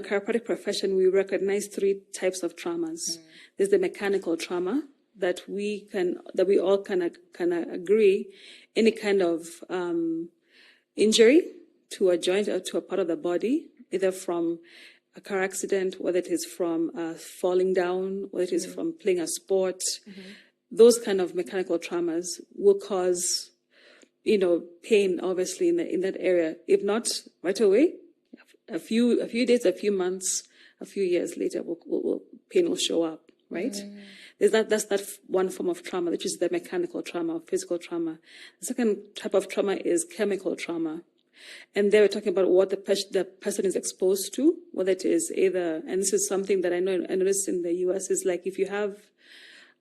chiropractic profession, we recognize three types of traumas. There's the mechanical trauma that we all can agree, any kind of injury to a joint or to a part of the body, either from a car accident, whether it is from falling down, whether it is from playing a sport. Those kind of mechanical traumas will cause, pain, obviously, in that area. If not right away, a few days, a few months, a few years later, pain will show up, right? That's that one form of trauma, which is the mechanical trauma, or physical trauma. The second type of trauma is chemical trauma. And there we're talking about what the person is exposed to, whether it is either, and this is something that I noticed in the US, is like if you have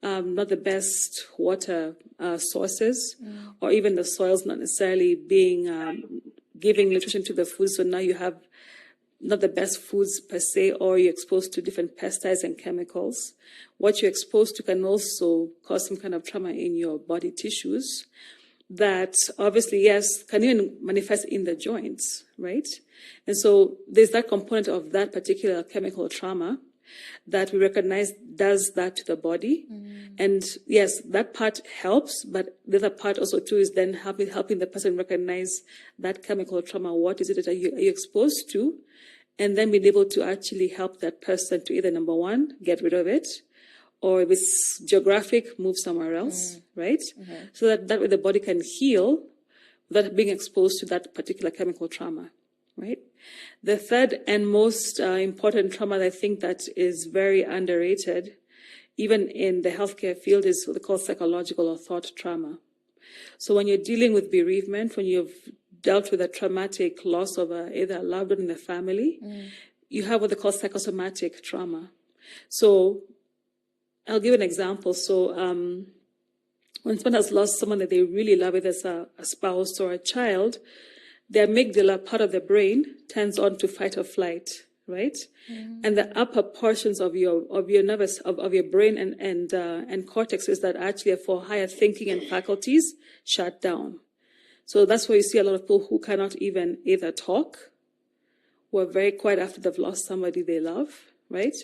not the best water sources, or even the soil's not necessarily being giving nutrition to the food, so now you have not the best foods per se, or you're exposed to different pesticides and chemicals. What you're exposed to can also cause some kind of trauma in your body tissues that obviously, yes, can even manifest in the joints, right? And so there's that component of that particular chemical trauma that we recognize does that to the body. And yes, that part helps, but the other part also too is then helping the person recognize that chemical trauma. What is it that are you exposed to? And then being able to actually help that person to either, number one, get rid of it, or if it's geographic, move somewhere else, right? So that way the body can heal without being exposed to that particular chemical trauma, right? The third and most important trauma that I think that is very underrated, even in the healthcare field, is what they call psychological or thought trauma. So when you're dealing with bereavement, when you've dealt with a traumatic loss of either a loved one in the family, you have what they call psychosomatic trauma. So I'll give an example. So when someone has lost someone that they really love, whether it's a spouse or a child, the amygdala, part of the brain, turns on to fight or flight, right? And the upper portions of your nervous of your brain and cortexes that actually are for higher thinking and faculties shut down. So that's why you see a lot of people who cannot even either talk, who are very quiet after they've lost somebody they love, right?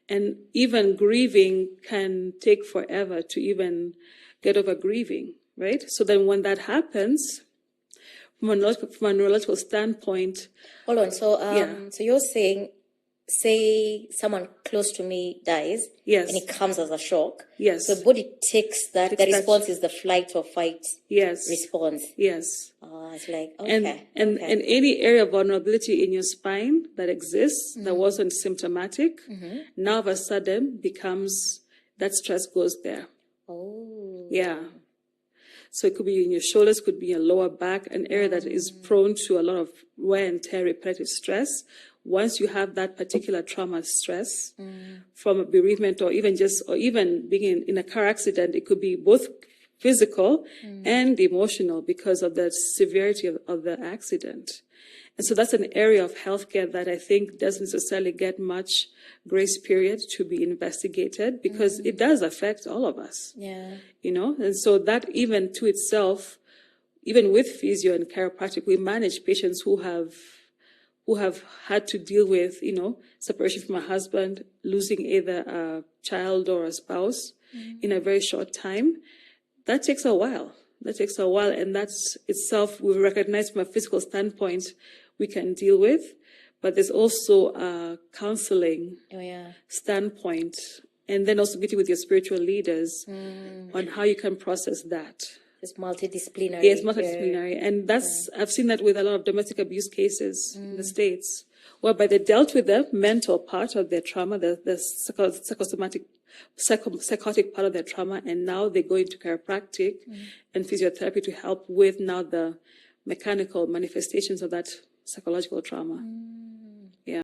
And even grieving can take forever to even get over grieving, right? So then when that happens, from a neurological standpoint... Hold on, so you're saying, say someone close to me dies, yes, and it comes as a shock. Yes. So the body takes that, the response is the flight or fight response. Yes. Oh, it's like, okay. And any area of vulnerability in your spine that exists that wasn't symptomatic, now all of a sudden becomes, that stress goes there. Oh. Yeah. So it could be in your shoulders, could be your lower back, an area that is prone to a lot of wear and tear, repetitive stress. Once you have that particular trauma stress from a bereavement or even being in a car accident, it could be both physical and emotional because of the severity of the accident. And so that's an area of healthcare that I think doesn't necessarily get much grace period to be investigated because it does affect all of us. Yeah. And so that even to itself, even with physio and chiropractic, we manage patients who have had to deal with, separation from a husband, losing either a child or a spouse in a very short time. That takes a while. And that's itself, we recognize from a physical standpoint, we can deal with. But there's also a counseling standpoint, and then also meeting with your spiritual leaders on how you can process that. It's multidisciplinary. Yes, multidisciplinary. And I've seen that with a lot of domestic abuse cases in the States, whereby they dealt with the mental part of their trauma, the psychotic part of their trauma, and now they go into chiropractic and physiotherapy to help with now the mechanical manifestations of that psychological trauma.